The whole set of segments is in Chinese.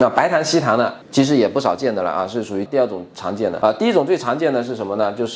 那白痰稀痰呢，其实也不少见的了啊，是属于第二种常见的啊。第一种最常见的是什么呢？就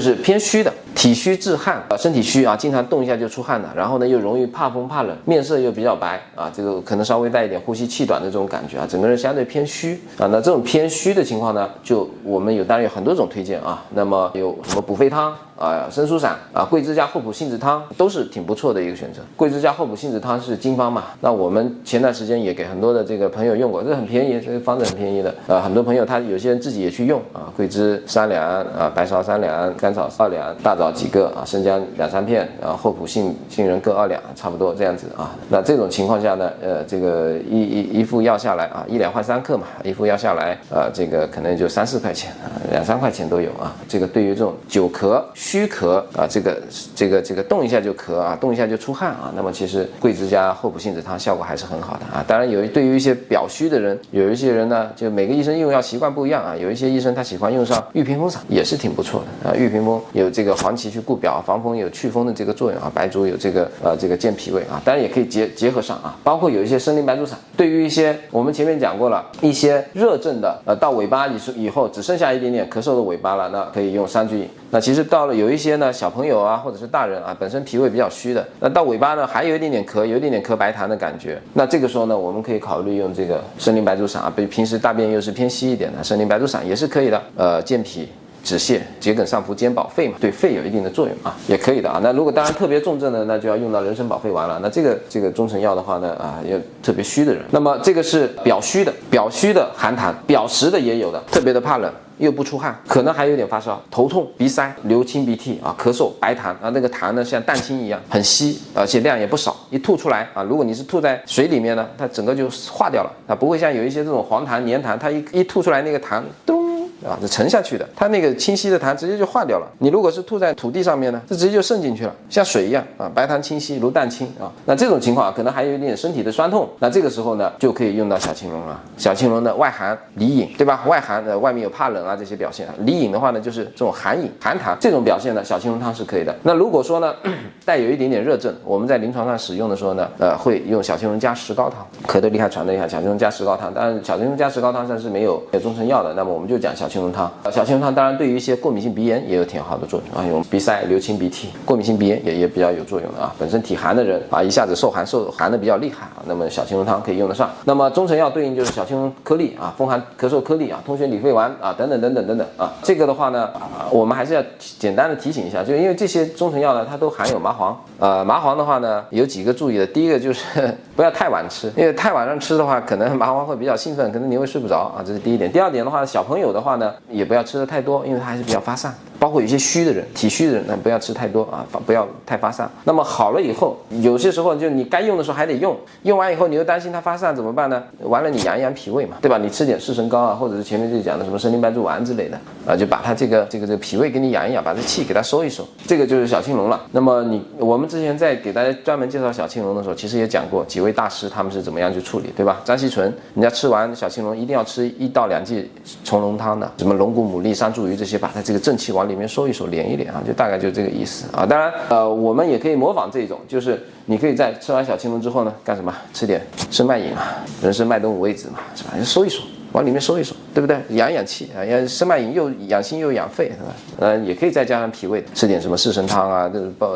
是偏虚的，体虚致汗身体虚啊，经常动一下就出汗的，然后呢又容易怕风怕冷，面色又比较白啊，这个可能稍微带一点呼吸气短的这种感觉啊，整个人相对偏虚啊。那这种偏虚的情况呢，就我们当然有很多种推荐啊。那么有什么补肺汤啊、生疏散啊、桂枝加厚朴杏子汤都是挺不错的一个选择。桂枝加厚朴杏子汤是经方嘛，那我们前段时间也给很多的这个朋友用过，这很便宜，这个方子很便宜的。很多朋友他有些人自己也去用啊，桂枝3两啊，白芍3两，甘草2两，大枣几个啊，生姜2-3片，然后厚朴杏仁各2两，差不多这样子啊。那这种情况下呢，这个一副药下来啊，1两换3克嘛，一副药下来这个可能就3-4块钱啊，2-3块钱都有啊。这个对于这种久咳、虚咳啊，这个动一下就咳啊，动一下就出汗啊，那么其实桂枝加厚朴杏子汤效果还是很好的啊。当然对于一些表虚的人，有一些人呢，就每个医生用药习惯不一样啊，有一些医生他喜欢用上玉屏风散，也是挺不错的啊。玉屏风有这个黄芪去固表，防风有祛风的这个作用啊，白术有这个健脾胃啊，当然也可以结合上啊，包括有一些生灵白术散，对于一些我们前面讲过了一些热症的到尾巴以后只剩下一点点咳嗽的尾巴了，那可以用山菊饮。那其实到了有一些呢小朋友啊或者是大人啊本身脾胃比较虚的，那到尾巴呢还有一点点咳，有一点点咳白痰的感觉，那这个时候呢我们可以考虑用这个生灵白术散啊，平时大便又是偏稀一点的，生灵白术散也是可以的，健脾止泻、桔梗上服、兼保肺嘛，对肺有一定的作用啊，也可以的啊。那如果当然特别重症的，那就要用到人参保肺丸了。那这个中成药的话呢，要特别虚的人，那么这个是表虚的寒痰，表实的也有的，特别的怕冷。又不出汗，可能还有点发烧、头痛、鼻塞、流清鼻涕啊、咳嗽、白痰啊，那个痰呢像蛋清一样很稀，而且量也不少，一吐出来啊，如果你是吐在水里面呢，它整个就化掉了，它不会像有一些这种黄痰、黏痰，它一吐出来那个痰咚啊，是沉下去的，它那个清晰的痰直接就化掉了。你如果是吐在土地上面呢，这直接就渗进去了，像水一样啊，白痰清晰如蛋清啊。那这种情况可能还有一点身体的酸痛，那这个时候呢就可以用到小青龙了。小青龙的外寒里饮，对吧？外寒外面有怕冷啊这些表现，里饮的话呢就是这种寒饮寒痰这种表现呢，小青龙汤是可以的。那如果说呢带有一点点热症，我们在临床上使用的时候呢，会用小青龙加石膏汤，咳得厉害传得厉害，小青龙加石膏汤。当然小青龙加石膏汤上是没有中成药的，那么我们就讲小青龙汤。小青龙汤当然对于一些过敏性鼻炎也有挺好的作用啊，有鼻塞、流清鼻涕，过敏性鼻炎也比较有作用的啊。本身体寒的人啊，一下子受寒的比较厉害啊，那么小青龙汤可以用得上。那么中成药对应就是小青龙颗粒啊，风寒咳嗽颗粒啊，通血理肺丸啊，等等啊。这个的话呢，我们还是要简单的提醒一下，就因为这些中成药呢，它都含有麻黄。麻黄的话呢，有几个注意的。第一个就是不要太晚吃，因为太晚上吃的话，可能麻黄会比较兴奋，可能你会睡不着啊，这是第一点。第二点的话，小朋友的话呢，也不要吃的太多，因为它还是比较发散。包括有些虚的人、体虚的人，那不要吃太多啊，不要太发散。那么好了以后，有些时候就你该用的时候还得用，用完以后你又担心它发散怎么办呢？完了你养一养脾胃嘛，对吧？你吃点四神膏啊，或者是前面就讲的什么生灵白术丸之类的啊，就把它这个脾胃给你养一养，把这气给它收一收，这个就是小青龙了。那么我们之前在给大家专门介绍小青龙的时候，其实也讲过几位大师他们是怎么样去处理，对吧？张锡纯，人家吃完小青龙一定要吃1到2剂重龙汤的，什么龙骨、牡蛎、山茱萸这些，把它这个正气往里面收一收，敛一敛啊，就大概就这个意思啊。当然，我们也可以模仿这种，就是你可以在吃完小青龙之后呢，干什么？吃点生脉饮啊，人参、麦冬、五味子嘛，是吧？就收一收。往里面收一收，对不对？养一养气啊，生脉饮又养心又养肺，是吧？也可以再加上脾胃，吃点什么四神汤啊，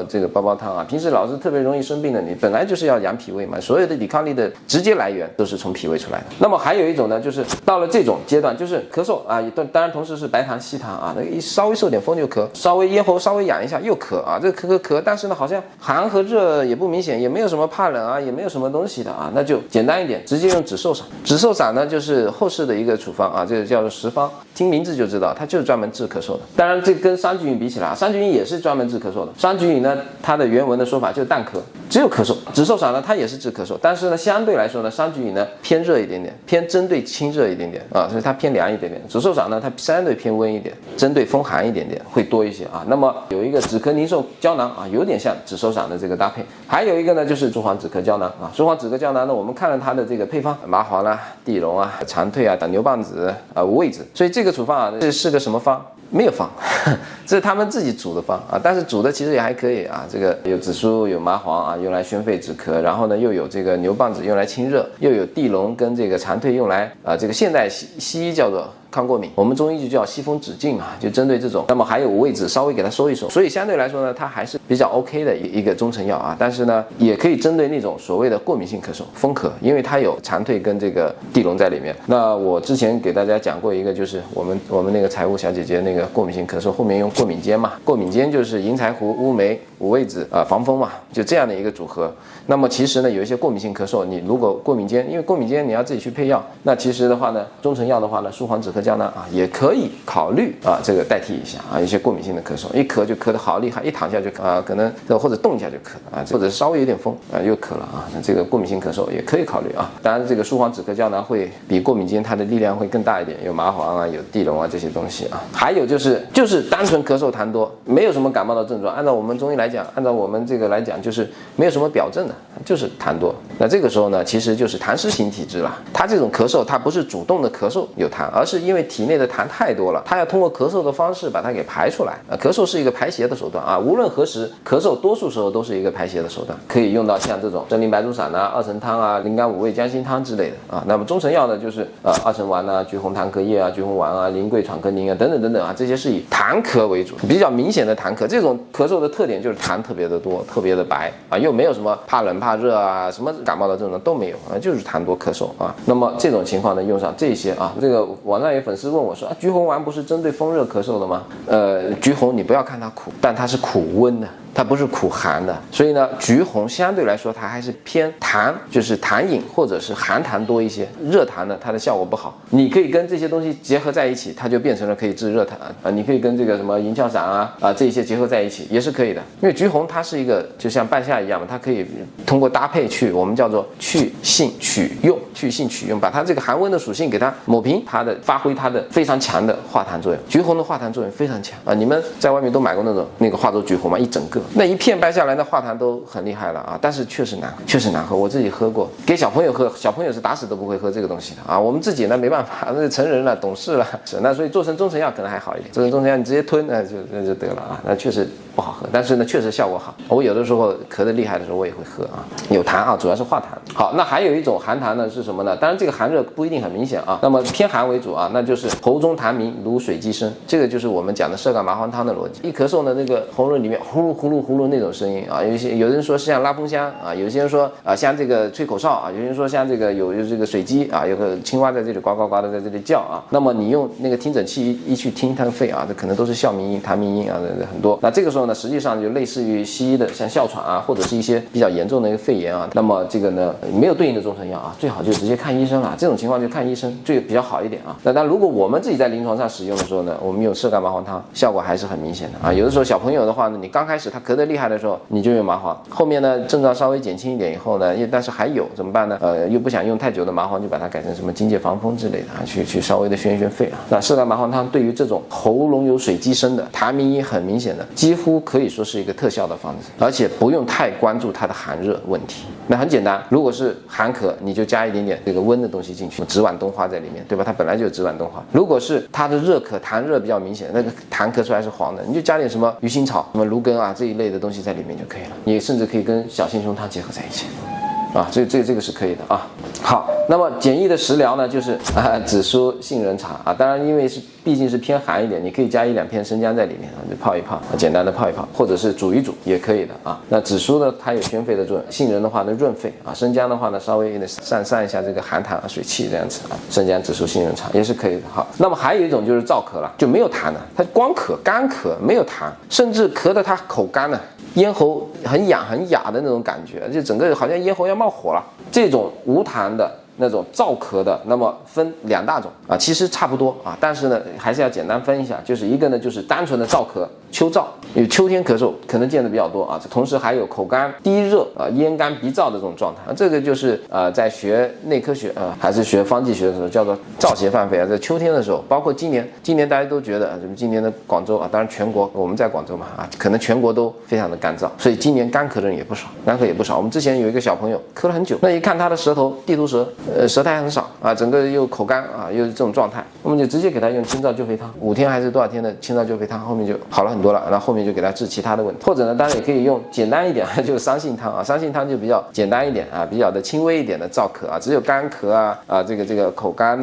这个煲汤啊。平时老是特别容易生病的，你本来就是要养脾胃嘛，所有的抵抗力的直接来源都是从脾胃出来的。那么还有一种呢，就是到了这种阶段，就是咳嗽啊，当然同时是白痰、稀痰啊，那一稍微受点风就咳，稍微咽喉稍微痒一下又咳啊，这个咳，但是呢好像寒和热也不明显，也没有什么怕冷啊，也没有什么东西的啊，那就简单一点，直接用止嗽散。止嗽散呢就是后世的一个处方啊，这个叫做十方，听名字就知道，它就是专门治咳嗽的。当然，这跟山菊饮比起来啊，山菊饮也是专门治咳嗽的。山菊饮呢，它的原文的说法就是淡咳，只有咳嗽。止嗽散呢，它也是治咳嗽，但是呢，相对来说呢，山菊饮呢偏热一点点，偏针对清热一点点啊，所以它偏凉一点点。止嗽散呢，它相对偏温一点，针对风寒一点点，会多一些啊。那么有一个止咳宁寿胶囊啊，有点像止嗽散的这个搭配。还有一个呢，就是猪黄止咳胶囊啊，猪黄止咳胶囊呢，我们看了它的这个配方，麻黄啦、地龙啊、蝉蜕啊、等牛蒡子啊、五味子，所以这个处方啊，这是个什么方？没有方，这是他们自己煮的方啊，但是煮的其实也还可以啊。这个有紫苏，有麻黄啊，用来宣肺止咳，然后呢又有这个牛蒡子用来清热，又有地龙跟这个蝉蜕用来这个现代西医叫做抗过敏，我们中医就叫西风止痉嘛，就针对这种。那么还有五味子稍微给它收一收，所以相对来说呢，它还是比较 OK 的一个中成药啊。但是呢，也可以针对那种所谓的过敏性咳嗽、风咳，因为它有蝉蜕跟这个地龙在里面。那我之前给大家讲过一个，就是我们那个财务小姐姐那个过敏性咳嗽，后面用过敏煎嘛，过敏煎就是银柴胡、乌梅、五味子防风嘛，就这样的一个组合。那么其实呢，有一些过敏性咳嗽，你如果过敏煎，因为过敏煎你要自己去配药，那其实的话呢，中成药的话呢，舒缓止咳胶囊啊，也可以考虑这个代替一下啊，一些过敏性的咳嗽，一咳就咳得好厉害，一躺下就可能或者动一下就咳啊，或者稍微有点风又咳了啊，那这个过敏性咳嗽也可以考虑啊。当然，这个舒缓止咳胶囊会比过敏煎它的力量会更大一点，有麻黄啊，有地龙啊这些东西啊。还有就是单纯咳嗽痰多，没有什么感冒的症状，按照我们中医来讲，按照我们这个来讲，就是没有什么表症的，就是痰多。那这个时候呢，其实就是痰湿型体质了。它这种咳嗽，它不是主动的咳嗽有痰，而是因为体内的痰太多了，它要通过咳嗽的方式把它给排出来。咳嗽是一个排邪的手段啊，无论何时，咳嗽多数时候都是一个排邪的手段，可以用到像这种生灵白术散啊、二陈汤啊、灵甘五味姜辛汤之类的啊。那么中成药呢，就是二陈丸啊、橘红檀壳叶啊、橘红丸啊、苓桂闯壳宁啊等等等等啊，这些是以痰咳为主，比较明显的痰咳。这种咳嗽的特点就是痰特别的多，特别的白啊，又没有什么怕冷怕热啊，什么感冒的症状都没有啊，就是痰多咳嗽啊。那么这种情况呢，用上这些啊，这个网上有粉丝问我说橘红丸不是针对风热咳嗽的吗？橘红你不要看它苦，但它是苦温的。它不是苦寒的，所以呢，橘红相对来说它还是偏痰，就是痰饮或者是寒痰多一些，热痰呢它的效果不好。你可以跟这些东西结合在一起，它就变成了可以治热痰啊。你可以跟这个什么银翘散啊这些结合在一起也是可以的，因为橘红它是一个就像半夏一样嘛，它可以通过搭配去我们叫做去性取用，去性取用，把它这个寒温的属性给它抹平，它的发挥它的非常强的化痰作用。橘红的化痰作用非常强啊，你们在外面都买过那个化州橘红吗？一整个。那一片掰下来，那化痰都很厉害了啊！但是确实难喝，我自己喝过，给小朋友喝，小朋友是打死都不会喝这个东西的啊！我们自己呢没办法，那成人了，懂事了，是那所以做成中成药可能还好一点，做成中成药你直接吞，那就得了啊！那确实不好喝，但是呢确实效果好。我有的时候咳得厉害的时候我也会喝啊，有痰啊，主要是化痰。好，那还有一种寒痰呢是什么呢？当然这个寒热不一定很明显啊，那么偏寒为主啊，那就是喉中痰鸣，如水击声，这个就是我们讲的射干麻黄汤的逻辑。一咳嗽呢，那个喉咙里面呼噜那种声音啊，有人说是像拉风箱啊，有些人说像这个吹口哨啊，有些人说像这个有这个水鸡啊，有个青蛙在这里呱呱呱的在这里叫啊。那么你用那个听诊器一去听它的肺啊，这可能都是哮鸣音、痰鸣音啊，很多。那这个时候呢，实际上就类似于西医的像哮喘啊，或者是一些比较严重的一个肺炎啊。那么这个呢没有对应的中成药啊，最好就直接看医生了。这种情况就看医生最比较好一点啊。那当然如果我们自己在临床上使用的时候呢，我们用射干麻黄汤，效果还是很明显的啊。有的时候小朋友的话呢，你刚开始他咳得厉害的时候，你就用麻黄，后面呢症状稍微减轻一点以后呢，但是还有怎么办呢？又不想用太久的麻黄，就把它改成什么荆芥防风之类的啊，去稍微的宣肺啊。那射干麻黄汤对于这种喉咙有水积声的、痰鸣音很明显的，几乎可以说是一个特效的方子，而且不用太关注它的寒热问题。那很简单，如果是寒咳，你就加一点点这个温的东西进去，紫菀冬花在里面，对吧？它本来就有紫菀冬花。如果是它的热咳、痰热比较明显，那个痰咳出来是黄的，你就加点什么鱼腥草、什么芦根啊这一类的东西在里面就可以了。你甚至可以跟小杏胸汤结合在一起。啊，这个是可以的啊。好，那么简易的食疗呢，就是紫苏、杏仁茶啊。当然，因为毕竟是偏寒一点，你可以加1-2片生姜在里面啊，就泡一泡，简单的泡一泡，或者是煮一煮也可以的啊。那紫苏呢，它有宣肺的作用；杏仁的话呢，润肺啊；生姜的话呢，稍微有点散一下这个寒痰啊、水气这样子啊。生姜、紫苏、杏仁茶也是可以的。好，那么还有一种就是燥咳了，就没有痰了，它光咳、干咳，没有痰，甚至咳得它口干了。咽喉很痒很哑的那种感觉，就整个好像咽喉要冒火了。这种无痰的那种燥咳的，那么分2大种啊，其实差不多啊，但是呢还是要简单分一下，就是一个呢就是单纯的燥咳，秋燥，因为秋天咳嗽可能见的比较多啊，同时还有口干、低热啊、咽干鼻燥的这种状态，这个就是在学内科学还是学方剂学的时候叫做燥邪犯肺啊，在秋天的时候，包括今年大家都觉得什么今年的广州啊，当然全国我们在广州嘛啊，可能全国都非常的干燥，所以今年干咳的人也不少，干咳也不少。我们之前有一个小朋友咳了很久，那一看他的舌头地图舌，舌苔很少啊，整个又口干啊，又是这种状态，我们就直接给他用清燥救肺汤，5天还是多少天的清燥救肺汤，后面就好了很多了。那后面就给他治其他的问题，或者呢，当然也可以用简单一点，就是桑杏汤啊，桑杏汤就比较简单一点啊，比较的轻微一点的燥咳啊，只有干咳这个口干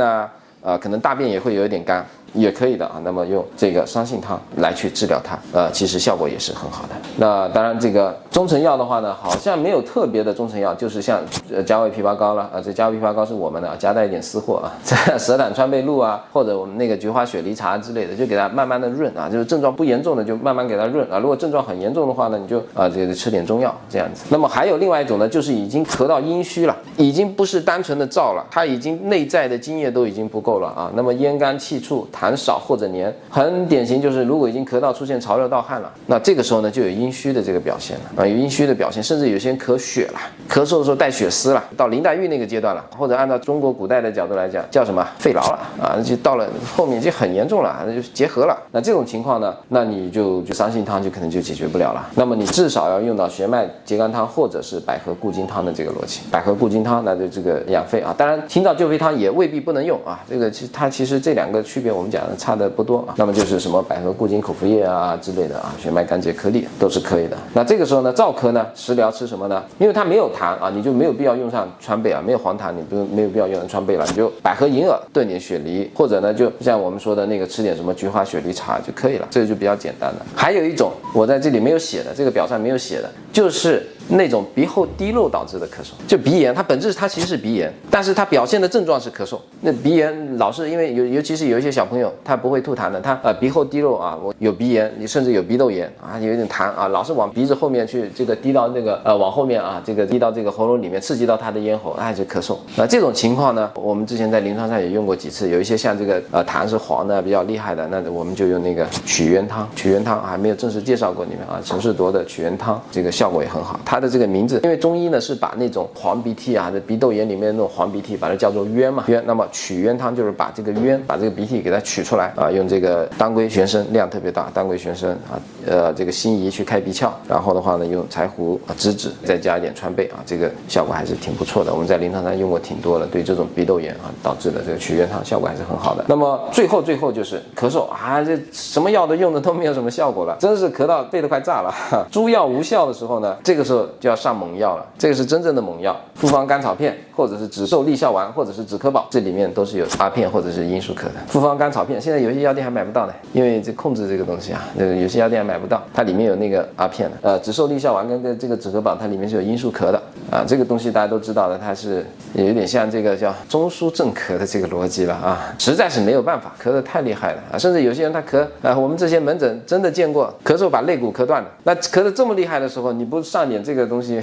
可能大便也会有一点干。也可以的啊，那么用这个桑杏汤来去治疗它，其实效果也是很好的。那当然，这个中成药的话呢，好像没有特别的中成药，就是像加味枇杷膏了啊，这加味枇杷膏是我们的夹带一点私货啊，这蛇胆川贝露啊，或者我们那个菊花雪梨茶之类的，就给它慢慢的润啊，就是症状不严重的就慢慢给它润啊，如果症状很严重的话呢，你就这个吃点中药这样子。那么还有另外一种呢，就是已经咳到阴虚了，已经不是单纯的燥了，它已经内在的津液都已经不够了啊，那么咽干气促。痰少或者黏，很典型就是如果已经咳到出现潮热盗汗了，那这个时候呢就有阴虚的这个表现了啊，有阴虚的表现，甚至有些人咳血了，咳嗽的时候带血丝了，到林黛玉那个阶段了，或者按照中国古代的角度来讲，叫什么肺痨了啊，就到了后面就很严重了，就结核了。那这种情况呢，那你就桑杏汤就可能就解决不了了。那么你至少要用到玄麦秸秆汤或者是百合固金汤的这个逻辑，百合固金汤那就这个养肺啊，当然清燥救肺汤也未必不能用啊，这个其实这两个区别我们讲的差的不多啊。那么就是什么百合固金口服液啊之类的啊，玄麦干结颗粒都是可以的。那这个时候呢，燥咳呢，食疗吃什么呢？因为它没有痰啊，你就没有必要用上川贝啊，没有黄痰，你没有必要用上川贝了，你就百合银耳炖点雪梨，或者呢就像我们说的那个吃点什么菊花雪梨茶就可以了，这个就比较简单的。还有一种我在这里没有写的，这个表上没有写的，就是那种鼻后滴漏导致的咳嗽，就鼻炎，它本质它其实是鼻炎，但是它表现的症状是咳嗽。那鼻炎老是因为尤其是有一些小朋友他不会吐痰的，他鼻后滴漏啊，我有鼻炎，你甚至有鼻窦炎啊，有一点痰啊，老是往鼻子后面去这个滴到那个往后面啊，这个滴到这个喉咙里面，刺激到他的咽喉，就咳嗽。那这种情况呢，我们之前在临床上也用过几次，有一些像这个痰是黄的比较厉害的，那我们就用那个曲渊汤，曲渊汤还没有正式介绍过你们啊，陈世铎的曲渊汤这个效果也很好。它的这个名字，因为中医呢是把那种黄鼻涕啊，这鼻窦炎里面那种黄鼻涕，把它叫做渊嘛，渊。那么曲渊汤就是把这个渊，把这个鼻涕给它取出来啊，用这个当归玄参，量特别大，当归玄参啊，这个辛夷去开鼻窍，然后的话呢，用柴胡梔子，再加一点川贝啊，这个效果还是挺不错的。我们在临床上用过挺多的，对这种鼻窦炎导致的这个曲渊汤效果还是很好的。那么最后就是咳嗽啊，这什么药都用的都没有什么效果了，真是咳到肺都快炸了。诸药无效的时候呢，这个时候就要上猛药了，这个是真正的猛药，复方甘草片或者是止嗽利效丸或者是止咳宝，这里面都是有阿片或者是罂粟壳的。复方甘草片现在有些药店还买不到呢，因为这控制这个东西啊，有些药店还买不到，它里面有那个阿片的。止嗽利效丸跟这个止咳宝，它里面是有罂粟壳的啊，这个东西大家都知道的，它是有点像这个叫中枢镇咳的这个逻辑了啊，实在是没有办法，咳得太厉害了啊，甚至有些人他咳我们这些门诊真的见过咳嗽把肋骨咳断的，那咳得这么厉害的时候，你不上点这个东西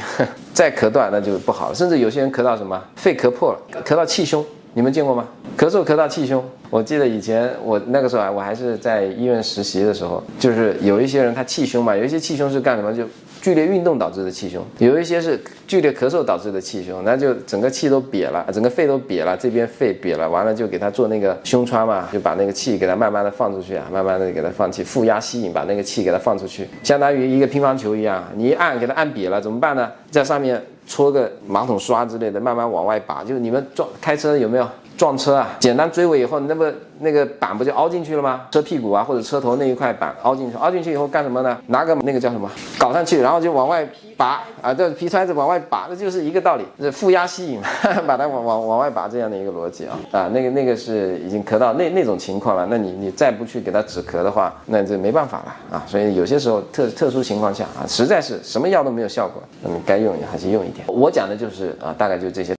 再咳断那就不好了，甚至有些人咳到什么肺咳破了，咳到气胸，你们见过吗？咳嗽咳到气胸，我记得以前我那个时候我还是在医院实习的时候，就是有一些人他气胸嘛，有一些气胸是干什么，就剧烈运动导致的气胸，有一些是剧烈咳嗽导致的气胸，那就整个气都瘪了，整个肺都瘪了，这边肺瘪了，完了就给他做那个胸穿嘛，就把那个气给他慢慢的放出去啊，慢慢的给他放气，负压吸引，把那个气给他放出去，相当于一个乒乓球一样，你一按给他按瘪了怎么办呢？在上面戳个马桶刷之类的，慢慢往外拔，就你们开车有没有？撞车啊，简单追尾以后，那个板不就凹进去了吗？车屁股啊或者车头那一块板凹进去以后干什么呢？拿个那个叫什么搞上去，然后就往外拔啊，这皮揣子往外拔，这就是一个道理，是负压吸引，把它往外拔这样的一个逻辑啊。那个是已经咳到那种情况了，那你再不去给它止咳的话，那这没办法了啊。所以有些时候特殊情况下啊，实在是什么药都没有效果，那你该用也还是用一点。我讲的就是大概就这些。